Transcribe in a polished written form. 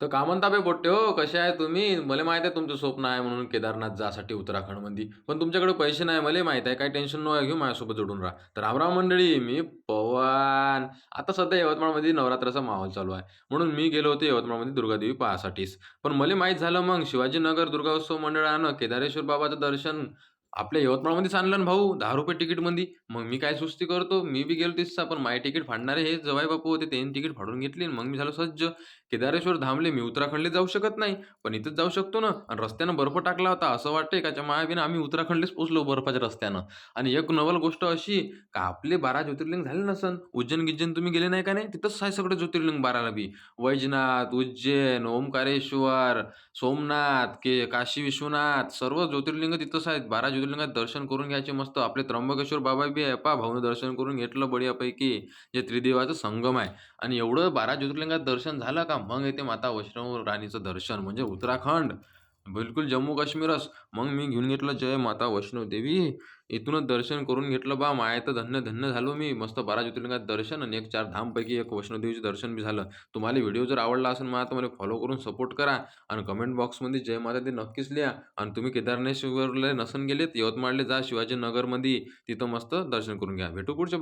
तर का म्हणता बे पोट्टे हो, कसे आहे तुम्ही? मला माहीत आहे तुमचं स्वप्न आहे म्हणून केदारनाथ जासाठी उत्तराखंडमध्ये. पण तुमच्याकडे पैसे नाही मलाही माहीत आहे. काही टेन्शन नका घेऊ, माझ्यासोबत जोडून राहा. तर राम मंडळी, मी पवन. आता सध्या यवतमाळमध्ये नवरात्राचा माहोल चालू आहे. म्हणून मी गेलो होतो यवतमाळमध्ये दुर्गादेवी पाहासाठीच. पण मला माहीत झालं मग शिवाजीनगर दुर्गोत्सव मंडळानं केदारेश्वर बाबाचं दर्शन आपल्या यवतमाळमध्येच आणलं ना भाऊ, ₹10 तिकीटमध्ये. मग मी काय सुस्ती करतो, मी बी गेलो तिथचा. पण माझे तिकीट फाडणारे हे जवाई बापू होते. त्यांनी तिकीट फाडून घेतली आणि मग मी झालो सज्ज. केदारेश्वर धामले. मी उत्तराखंडला जाऊ शकत नाही, पण इथेच जाऊ शकतो ना. आणि रस्त्यानं बर्फ टाकला होता. असं वाटतंय का मायाबीनं आम्ही उत्तराखंडलाच पोहोचलो बर्फाच्या रस्त्यानं. आणि एक नवल गोष्ट अशी का आपले 12 ज्योतिर्लिंग झाले नसन. उज्जैन-गिज्जैन तुम्ही गेले नाही का नाही? तिथंच आहे सगळं ज्योतिर्लिंग 12ला बी. वैजनाथ, उज्जैन, ओंकारेश्वर, सोमनाथ, काशी विश्वनाथ सर्व ज्योतिर्लिंग तिथंच आहेत. 12 ज्योतिर्लिंगात दर्शन करून घ्यायचे मस्त. आपले त्र्यंबकेश्वर बाबा बी आहे पहा भाऊनं दर्शन करून घेतलं बढियापैकी. जे त्रिदेवाचा संगम आहे. आणि एवढं 12 ज्योतिर्लिंगात दर्शन झालं का मग येते माता वैष्णव राणीचं दर्शन म्हणजे उत्तराखंड. बिलकुल जम्मू-काश्मीरच. मग मी घेऊन घेतलं जय माता वैष्णव देवी. इथूनच दर्शन करून घेतलं बा. माय तर धन्य-धन्य झालो मी. मस्त 12 ज्योतिर्लिंगात दर्शन आणि एक 4 धामपैकी एक वैष्णोदेवीचं दर्शन बी झालं. तुम्हाला व्हिडिओ जर आवडला असेल मला तर मला फॉलो करून सपोर्ट करा आणि कमेंट बॉक्समध्ये जय माता दी नक्कीच लिहा. आणि तुम्ही केदारेश्वरला नसन गेलेत, यवतमाळला जा शिवाजीनगरमध्ये. तिथं मस्त दर्शन करून घ्या. भेटू पुढच्या